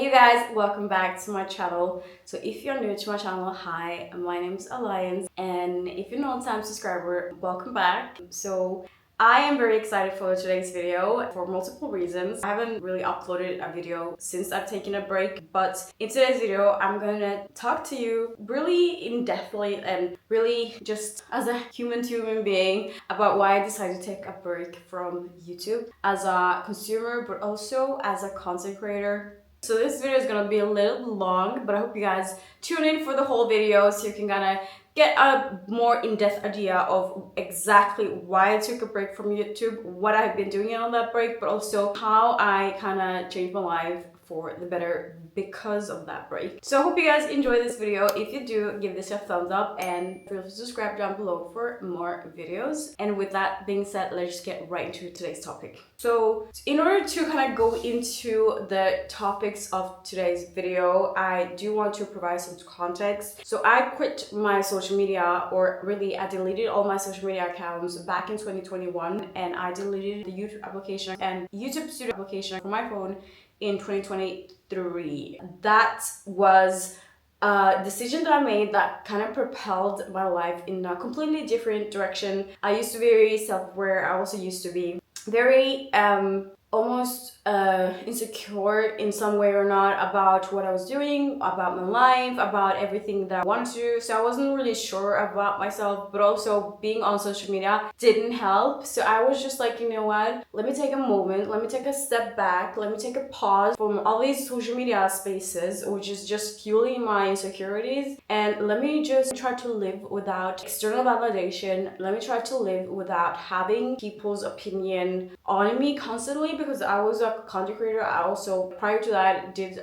Hey guys, welcome back to my channel. So if you're new to my channel, hi, my name is Alliance, and if you're not a time subscriber, welcome back. So I am very excited for today's video for multiple reasons. I haven't really uploaded a video since I've taken a break, but in today's video I'm gonna talk to you really in-depthly and really just as a human being about why I decided to take a break from YouTube as a consumer but also as a content creator. So this video is gonna be a little long, but I hope you guys tune in for the whole video so you can kind of get a more in-depth idea of exactly why I took a break from YouTube, what I've been doing on that break, but also how I kind of changed my life for the better because of that break. So I hope you guys enjoy this video. If you do, give this a thumbs up and feel free to subscribe down below for more videos. And with that being said, let's just get right into today's topic. So in order to kind of go into the topics of today's video, I do want to provide some context. So I quit my social media, or really I deleted all my social media accounts back in 2021, and I deleted the YouTube application and YouTube Studio application from my phone in 2023. That was a decision that I made that kind of propelled my life in a completely different direction. I used to be very self-aware. I also used to be very almost insecure in some way or not about what I was doing, about my life, about everything that I wanted to do. So I wasn't really sure about myself, but also being on social media didn't help. So I was just like, you know what, let me take a moment, let me take a step back, let me take a pause from all these social media spaces, which is just fueling my insecurities, and let me just try to live without external validation. Let me try to live without having people's opinion on me constantly, because I was a content creator. I also, prior to that, did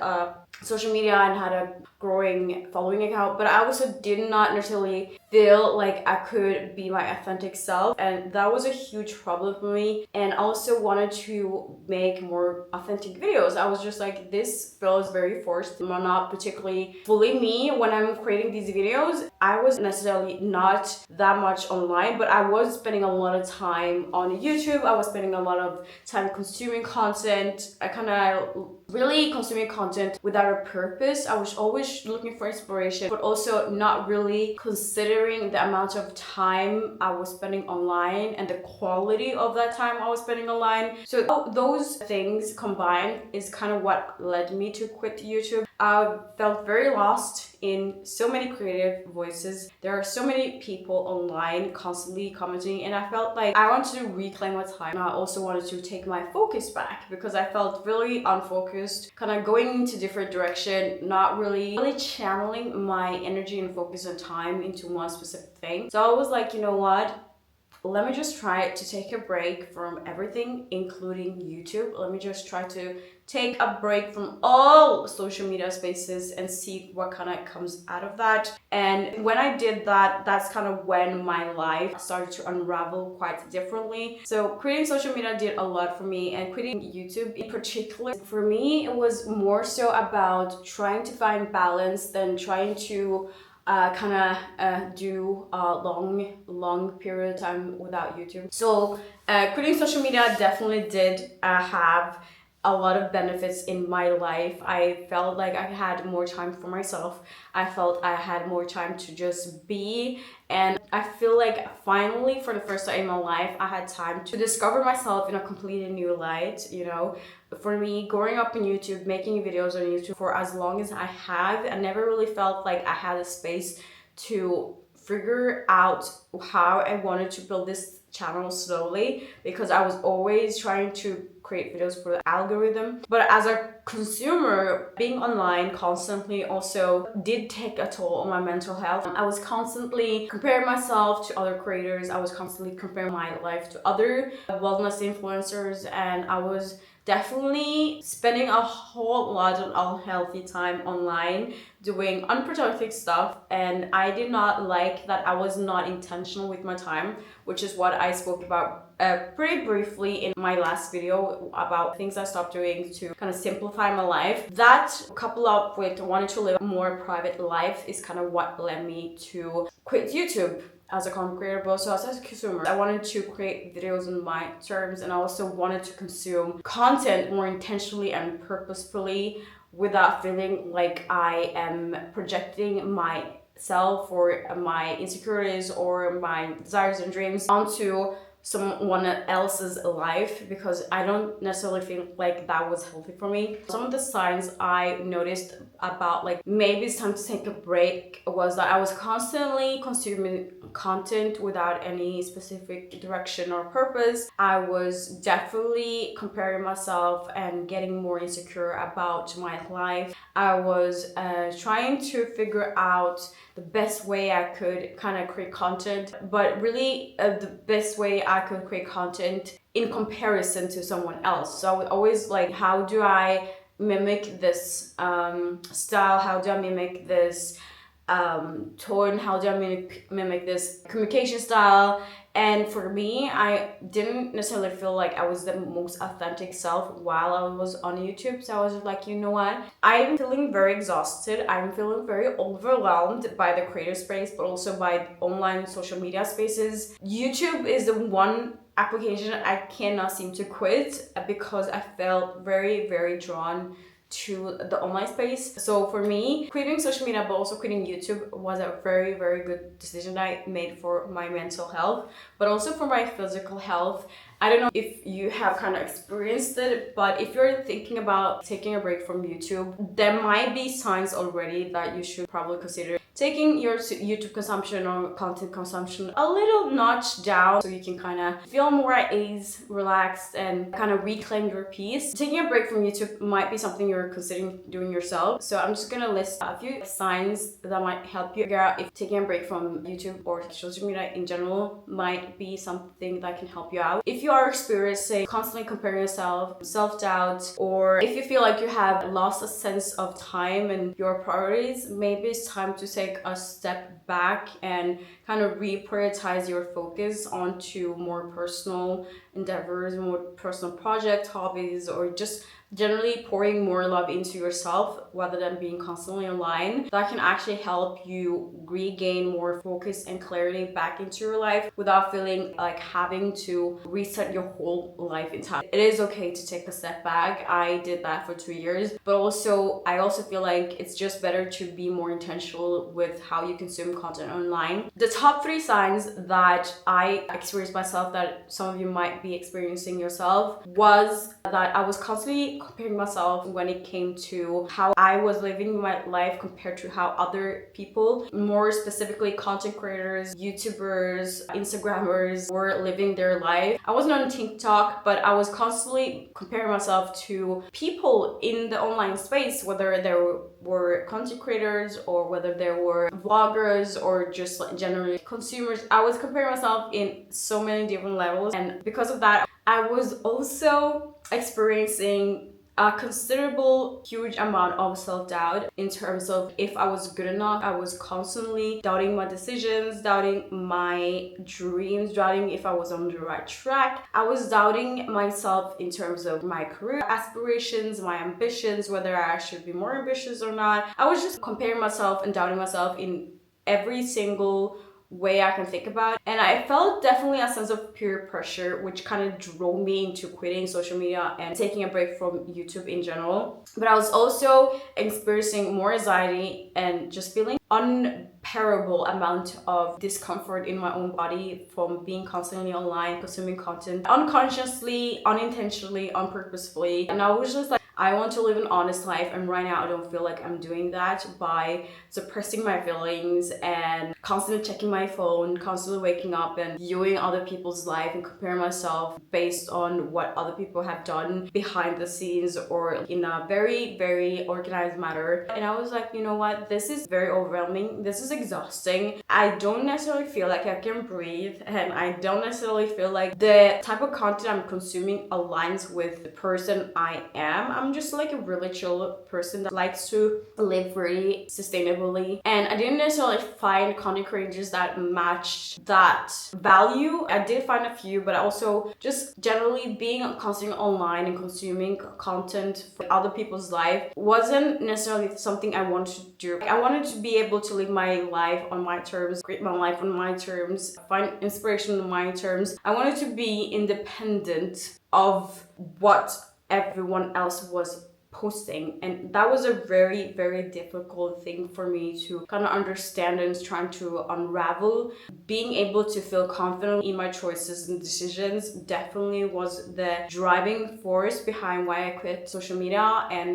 social media and had a growing following account, but I also did not necessarily feel like I could be my authentic self, and that was a huge problem for me. And I also wanted to make more authentic videos. I was just like, this feels very forced. I'm not particularly fully me when I'm creating these videos. I was necessarily not that much online, but I was spending a lot of time on YouTube. I was spending a lot of time consuming content. I kind of really consuming content without a purpose. I was always looking for inspiration, but also not really considering the amount of time I was spending online and the quality of that time I was spending online. So those things combined is kind of what led me to quit YouTube. I felt very lost in so many creative voices. There are so many people online constantly commenting, and I felt like I wanted to reclaim my time. I also wanted to take my focus back because I felt really unfocused, kind of going into different direction, not really channeling my energy and focus and time into one specific thing. So I was like, you know what? Let me just try to take a break from everything, including YouTube. Let me just try to take a break from all social media spaces and see what kind of comes out of that. And when I did that, that's kind of when my life started to unravel quite differently. So quitting social media did a lot for me, and quitting YouTube in particular, for me, it was more so about trying to find balance than trying to do a long period of time without YouTube. So quitting social media definitely did have a lot of benefits in my life. I felt like I had more time for myself. I felt I had more time to just be, and I feel like finally, for the first time in my life, I had time to discover myself in a completely new light. You know, for me, growing up in YouTube, making videos on YouTube for as long as I have, I never really felt like I had a space to figure out how I wanted to build this channel slowly, because I was always trying to create videos for the algorithm. But as a consumer, being online constantly also did take a toll on my mental health. I was constantly comparing myself to other creators. I was constantly comparing my life to other wellness influencers, and I was definitely spending a whole lot of unhealthy time online doing unproductive stuff, and I did not like that I was not intentional with my time, which is what I spoke about pretty briefly in my last video about things I stopped doing to kind of simplify my life. That, coupled up with wanting to live a more private life, is kind of what led me to quit YouTube as a content creator, but also as a consumer. I wanted to create videos on my terms, and I also wanted to consume content more intentionally and purposefully without feeling like I am projecting myself or my insecurities or my desires and dreams onto someone else's life, because I don't necessarily feel like that was healthy for me. Some of the signs I noticed about like maybe it's time to take a break was that I was constantly consuming content without any specific direction or purpose. I was definitely comparing myself and getting more insecure about my life. I was trying to figure out the best way I could kind of create content, but really the best way I could create content in comparison to someone else. So I would always like, how do I mimic this style? How do I mimic this tone? How do I mimic this communication style? And for me, I didn't necessarily feel like I was the most authentic self while I was on YouTube. So I was like, you know what? I'm feeling very exhausted. I'm feeling very overwhelmed by the creator space, but also by online social media spaces. YouTube is the one application I cannot seem to quit because I felt very, very drawn to the online space. So for me, quitting social media but also quitting YouTube was a very, very good decision I made for my mental health, but also for my physical health. I don't know if you have kind of experienced it, but if you're thinking about taking a break from YouTube, there might be signs already that you should probably consider taking your YouTube consumption or content consumption a little notch down so you can kind of feel more at ease, relaxed, and kind of reclaim your peace. Taking a break from YouTube might be something you're considering doing yourself. So I'm just gonna list a few signs that might help you figure out if taking a break from YouTube or social media in general might be something that can help you out. If you are experiencing constantly comparing yourself, self-doubt, or if you feel like you have lost a sense of time and your priorities, maybe it's time to take a step back and kind of reprioritize your focus onto more personal endeavors, more personal projects, hobbies, or just generally pouring more love into yourself rather than being constantly online. That can actually help you regain more focus and clarity back into your life without feeling like having to reset your whole life entirely. It is okay to take a step back. I did that for 2 years, but I also feel like it's just better to be more intentional with how you consume content online. The top 3 signs that I experienced myself, that some of you might be experiencing yourself, was that I was constantly comparing myself when it came to how I was living my life compared to how other people, more specifically content creators, YouTubers, Instagrammers, were living their life. I wasn't on TikTok, but I was constantly comparing myself to people in the online space, whether they were content creators or whether there were vloggers or just like generally consumers. I was comparing myself in so many different levels, and because of that, I was also experiencing a considerable huge amount of self-doubt in terms of if I was good enough. I was constantly doubting my decisions, doubting my dreams, doubting if I was on the right track. I was doubting myself in terms of my career aspirations, my ambitions, whether I should be more ambitious or not. I was just comparing myself and doubting myself in every single way I can think about. And I felt definitely a sense of peer pressure, which kind of drove me into quitting social media and taking a break from YouTube in general. But I was also experiencing more anxiety and just feeling unbearable amount of discomfort in my own body from being constantly online, consuming content unconsciously, unintentionally, unpurposefully. And I was just like, I want to live an honest life, and right now I don't feel like I'm doing that by suppressing my feelings and constantly checking my phone, constantly waking up and viewing other people's life and comparing myself based on what other people have done behind the scenes or in a very, very organized manner. And I was like, you know what, this is very overwhelming, this is exhausting. I don't necessarily feel like I can breathe, and I don't necessarily feel like the type of content I'm consuming aligns with the person I am. I'm just like a really chill person that likes to live really sustainably, and I didn't necessarily find content creators that matched that value. I did find a few, but also just generally being constantly online and consuming content for other people's life wasn't necessarily something I wanted to do. I wanted to be able to live my life on my terms, create my life on my terms, find inspiration on my terms. I wanted to be independent of what everyone else was posting, and that was a very, very difficult thing for me to kind of understand and trying to unravel. Being able to feel confident in my choices and decisions definitely was the driving force behind why I quit social media and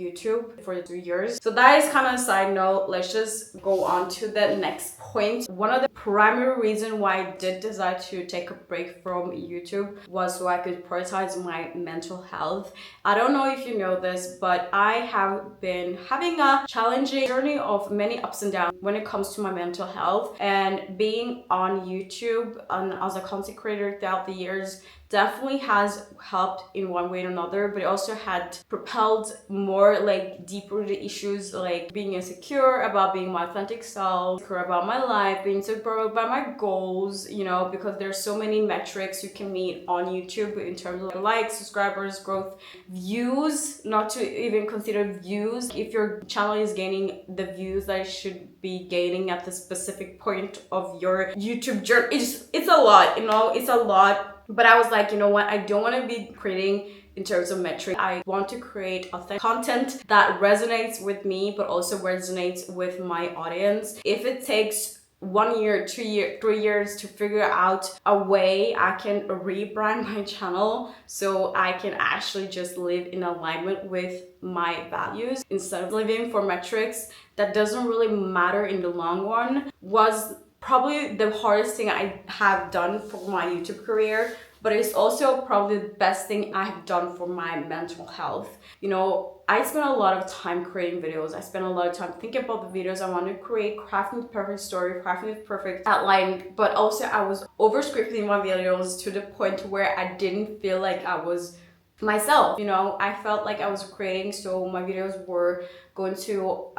YouTube for 2 years. So that is kind of a side note. Let's just go on to the next point. One of the primary reasons why I did decide to take a break from YouTube was so I could prioritize my mental health. I don't know if you know this, but I have been having a challenging journey of many ups and downs when it comes to my mental health, and being on YouTube and as a content creator throughout the years definitely has helped in one way or another, but it also had propelled more like deeper issues, like being insecure about being my authentic self, insecure about my life, being insecure about my goals, you know, because there's so many metrics you can meet on YouTube in terms of likes, subscribers, growth, views, not to even consider views. If your channel is gaining the views that it should be gaining at the specific point of your YouTube journey, it's a lot, you know, it's a lot. But I was like, you know what, I don't want to be creating in terms of metrics. I want to create authentic content that resonates with me, but also resonates with my audience. If it takes 1 year, 2 years, 3 years to figure out a way I can rebrand my channel so I can actually just live in alignment with my values instead of living for metrics that doesn't really matter in the long run, was probably the hardest thing I have done for my YouTube career, but it's also probably the best thing I have done for my mental health. You know, I spent a lot of time creating videos. I spent a lot of time thinking about the videos I want to create, crafting the perfect story, crafting the perfect outline, but also I was over scripting my videos to the point where I didn't feel like I was myself. You know, I felt like I was creating so my videos were going to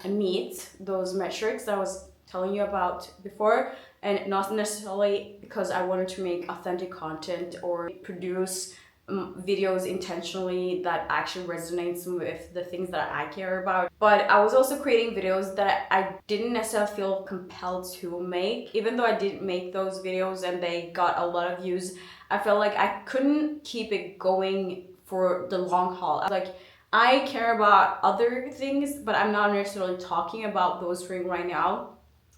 meet those metrics that I was telling you about before, and not necessarily because I wanted to make authentic content or produce videos intentionally that actually resonates with the things that I care about. But I was also creating videos that I didn't necessarily feel compelled to make. Even though I did make those videos and they got a lot of views, I felt like I couldn't keep it going for the long haul. Like, I care about other things, but I'm not necessarily talking about those things right now,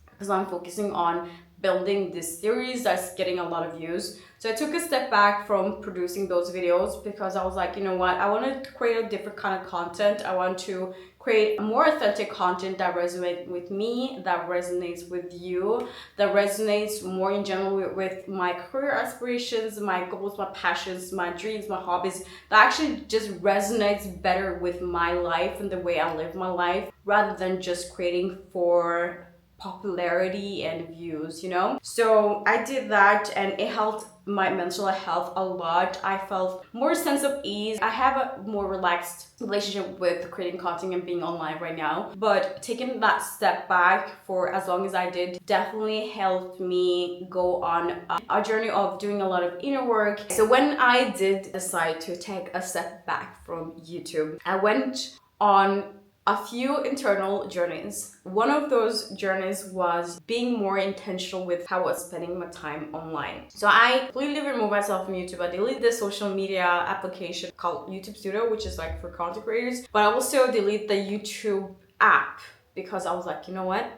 because I'm focusing on building this series that's getting a lot of views. So I took a step back from producing those videos because I was like, you know what, I want to create a different kind of content. I want to create more authentic content that resonates with me, that resonates with you, that resonates more in general with my career aspirations, my goals, my passions, my dreams, my hobbies, that actually just resonates better with my life and the way I live my life, rather than just creating for popularity and views, you know? So I did that and it helped my mental health a lot. I felt more sense of ease. I have a more relaxed relationship with creating content and being online right now, but taking that step back for as long as I did definitely helped me go on a journey of doing a lot of inner work. So when I did decide to take a step back from YouTube, I went on a few internal journeys. One of those journeys was being more intentional with how I was spending my time online. So I completely removed myself from YouTube. I deleted the social media application called YouTube Studio, which is like for content creators, but I also deleted the YouTube app because I was like, you know what?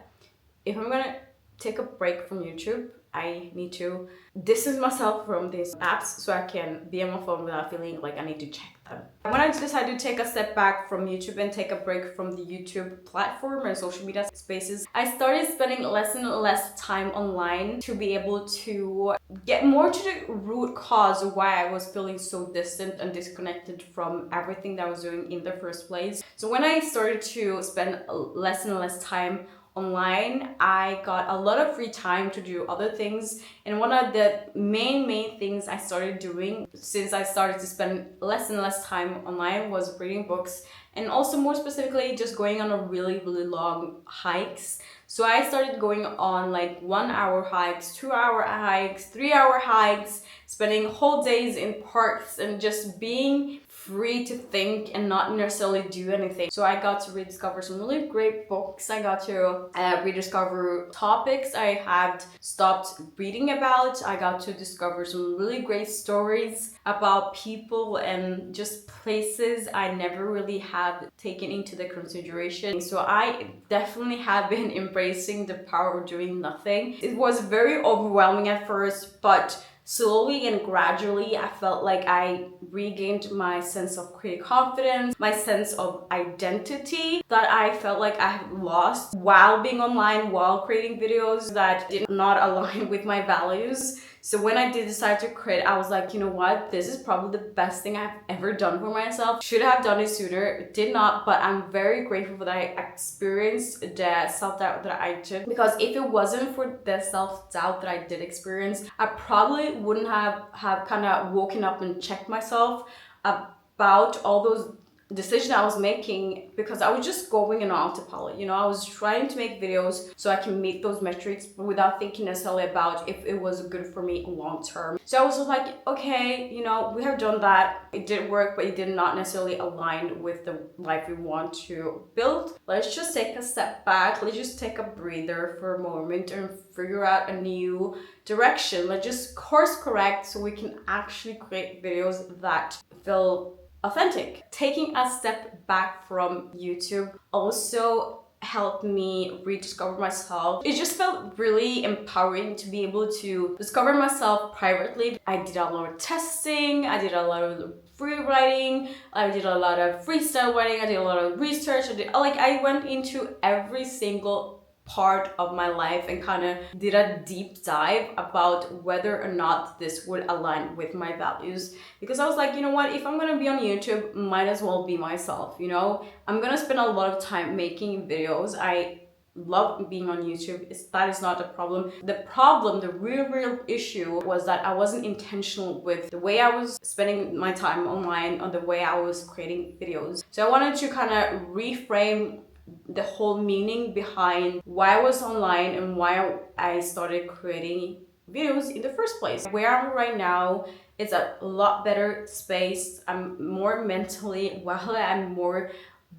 If I'm gonna take a break from YouTube, I need to distance myself from these apps so I can be on my phone without feeling like I need to check them. When I decided to take a step back from YouTube and take a break from the YouTube platform and social media spaces, I started spending less and less time online to be able to get more to the root cause of why I was feeling so distant and disconnected from everything that I was doing in the first place. So when I started to spend less and less time online, I got a lot of free time to do other things, and one of the main things I started doing since I started to spend less and less time online was reading books, and also more specifically just going on a really long hikes. So I started going on like 1 hour hikes, 2 hour hikes, 3 hour hikes, spending whole days in parks and just being free to think and not necessarily do anything. So I got to rediscover some really great books. I got to rediscover topics I had stopped reading about. I got to discover some really great stories about people and just places I never really had taken into the consideration. So I definitely have been embracing the power of doing nothing. It was very overwhelming at first, but slowly and gradually, I felt like I regained my sense of creative confidence, my sense of identity that I felt like I had lost while being online, while creating videos that did not align with my values. So when I did decide to quit, I was like, you know what? This is probably the best thing I've ever done for myself. Should have done it sooner, did not, but I'm very grateful that I experienced the self-doubt that I did. Because if it wasn't for the self-doubt that I did experience, I probably wouldn't have kind of woken up and checked myself about all those decision I was making, because I was just going on autopilot. You know, I was trying to make videos so I can meet those metrics without thinking necessarily about if it was good for me long term. So I was just like, okay, you know, we have done that. It did work, but it did not necessarily align with the life we want to build. Let's just take a step back. Let's just take a breather for a moment and figure out a new direction. Let's just course correct so we can actually create videos that feel authentic. Taking a step back from YouTube also helped me rediscover myself. It just felt really empowering to be able to discover myself privately. I did a lot of testing, I did a lot of free writing, I did a lot of freestyle writing, I did a lot of research, I went into every single part of my life and kind of did a deep dive about whether or not this would align with my values, because I was like, you know what, if I'm gonna be on YouTube, might as well be myself. You know, I'm gonna spend a lot of time making videos. I love being on YouTube. That is not the problem. The real issue was that I wasn't intentional with the way I was spending my time online, on the way I was creating videos. So I wanted to kind of reframe the whole meaning behind why I was online and why I started creating videos in the first place. Where I'm right now, it's a lot better space. I'm more mentally well. I'm more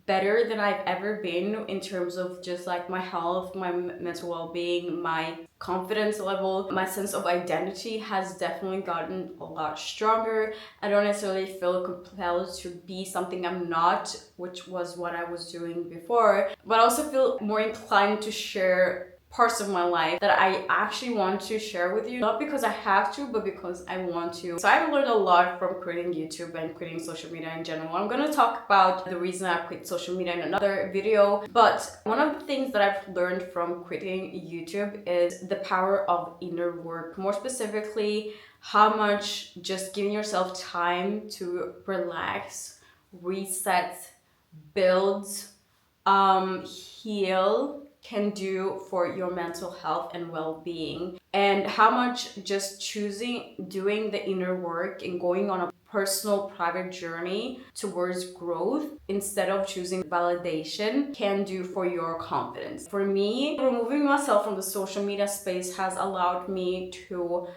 better than I've ever been in terms of just like my health, my mental well-being, my confidence level. My sense of identity has definitely gotten a lot stronger. I don't necessarily feel compelled to be something I'm not, which was what I was doing before, but I also feel more inclined to share parts of my life that I actually want to share with you, not because I have to, but because I want to. So I've learned a lot from creating YouTube and creating social media in general. I'm going to talk about the reason I quit social media in another video, but one of the things that I've learned from quitting YouTube is the power of inner work. More specifically, how much just giving yourself time to relax, reset, build, heal can do for your mental health and well-being, and how much just doing the inner work and going on a personal private journey towards growth instead of choosing validation can do for your confidence. For me, removing myself from the social media space has allowed me to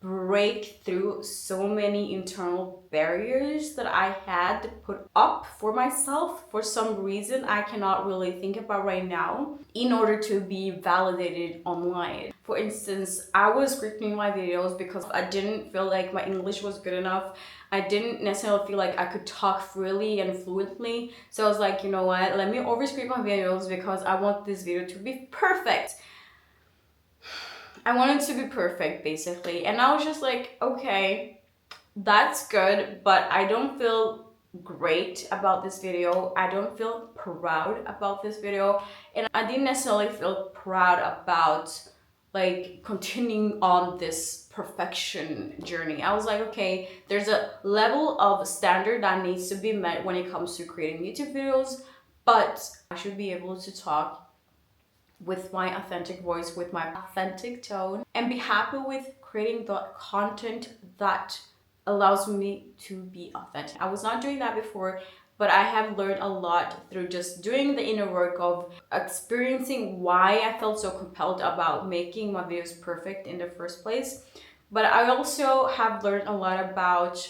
break through so many internal barriers that I had to put up for myself for some reason I cannot really think about right now, in order to be validated online. For instance, I was scripting my videos because I didn't feel like my English was good enough. I didn't necessarily feel like I could talk freely and fluently. So I was like, you know what, let me overscript my videos because I want this video to be perfect. I wanted to be perfect, basically. And I was just like, okay, that's good, but I don't feel great about this video. I don't feel proud about this video. And I didn't necessarily feel proud about like continuing on this perfection journey. I was like, okay, there's a level of standard that needs to be met when it comes to creating YouTube videos, but I should be able to talk with my authentic voice, with my authentic tone, and be happy with creating the content that allows me to be authentic. I was not doing that before, but I have learned a lot through just doing the inner work of experiencing why I felt so compelled about making my videos perfect in the first place. But I also have learned a lot about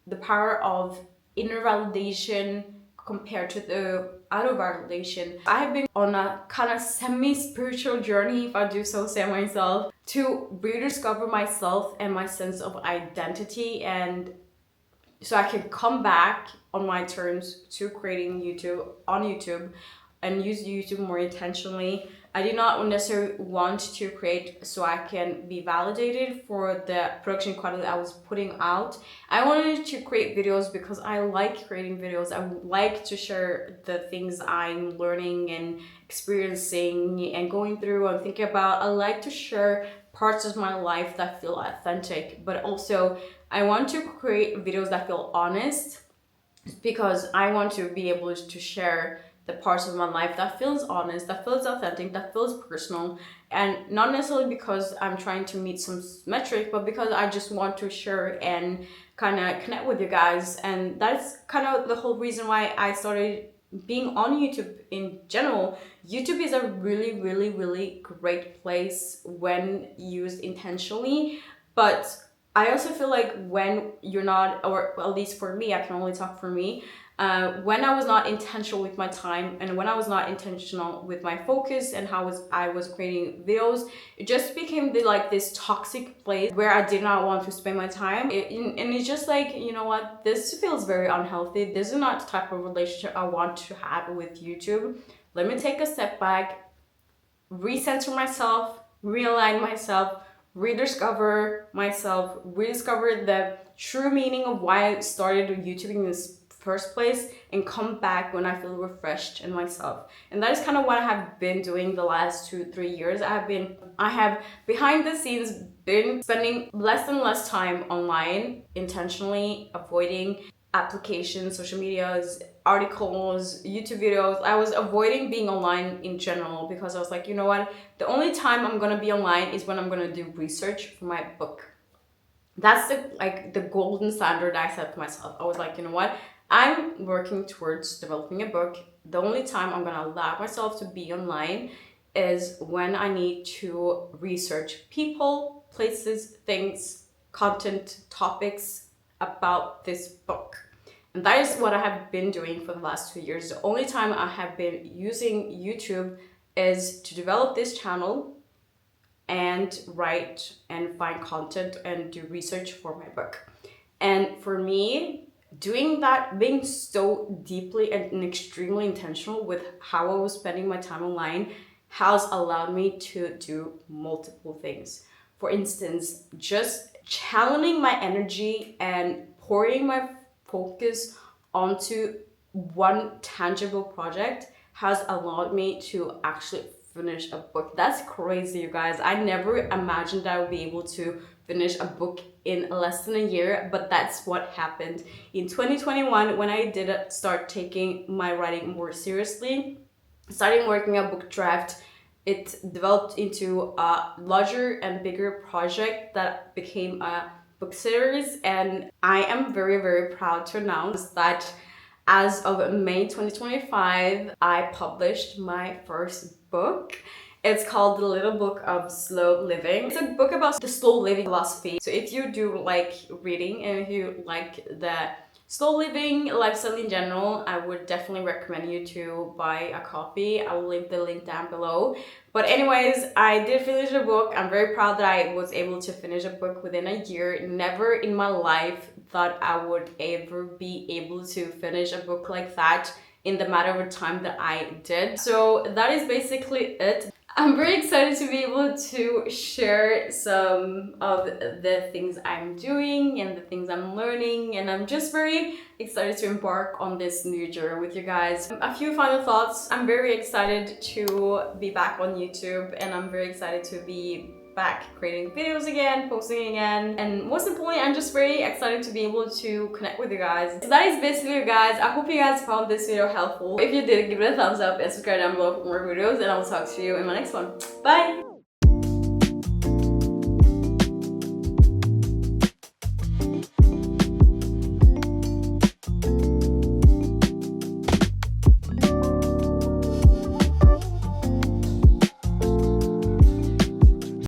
the power of inner validation compared to the outer validation. I have been on a kind of semi-spiritual journey, if I do so say myself, to rediscover myself and my sense of identity, and so I can come back on my terms to creating YouTube and use YouTube more intentionally. I did not necessarily want to create so I can be validated for the production quality I was putting out. I wanted to create videos because I like creating videos. I like to share the things I'm learning and experiencing and going through and thinking about. I like to share parts of my life that feel authentic, but also I want to create videos that feel honest, because I want to be able to share the parts of my life that feels honest, that feels authentic, that feels personal, and not necessarily because I'm trying to meet some metric, but because I just want to share and kind of connect with you guys. And that's kind of the whole reason why I started being on YouTube in general. YouTube is a really, really, really great place when used intentionally, but I also feel like when you're not, or at least for me, I can only talk for me, when I was not intentional with my time and when I was not intentional with my focus and how I was creating videos, it just became this toxic place where I did not want to spend my time. And it's just like, you know what, this feels very unhealthy. This is not the type of relationship I want to have with YouTube. Let me take a step back, recenter myself, realign myself, rediscover myself, rediscover the true meaning of why I started YouTube in this first place, and come back when I feel refreshed in myself. And that is kind of what I have been doing the last 2-3 years. I have behind the scenes been spending less and less time online, intentionally avoiding applications, social medias, articles, YouTube videos. I was avoiding being online in general because I was like, you know what, the only time I'm gonna be online is when I'm gonna do research for my book. That's the golden standard I set for myself. I was like, you know what, I'm working towards developing a book. The only time I'm gonna allow myself to be online is when I need to research people, places, things, content, topics about this book. And that is what I have been doing for the last 2 years. The only time I have been using YouTube is to develop this channel and write and find content and do research for my book. And for me, doing that, being so deeply and extremely intentional with how I was spending my time online, has allowed me to do multiple things. For instance, just channeling my energy and pouring my focus onto one tangible project has allowed me to actually finish a book. That's crazy, you guys. I never imagined I would be able to finish a book in less than a year, but that's what happened. In 2021, when I did start taking my writing more seriously, starting working a book draft, it developed into a larger and bigger project that became a book series. And I am very, very proud to announce that as of May 2025, I published my first book. It's called The Little Book of Slow Living. It's a book about the slow living philosophy. So if you do like reading and if you like the slow living lifestyle in general, I would definitely recommend you to buy a copy. I will leave the link down below. But anyways, I did finish a book. I'm very proud that I was able to finish a book within a year. Never in my life thought I would ever be able to finish a book like that in the matter of time that I did. So that is basically it. I'm very excited to be able to share some of the things I'm doing and the things I'm learning, and I'm just very excited to embark on this new journey with you guys. A few final thoughts. I'm very excited to be back on YouTube, and I'm very excited to be back creating videos again, posting again, and most importantly, I'm just very excited to be able to connect with you guys. So that is basically it, guys. I hope you guys found this video helpful. If you did, give it a thumbs up and subscribe down below for more videos, and I will talk to you in my next one. Bye!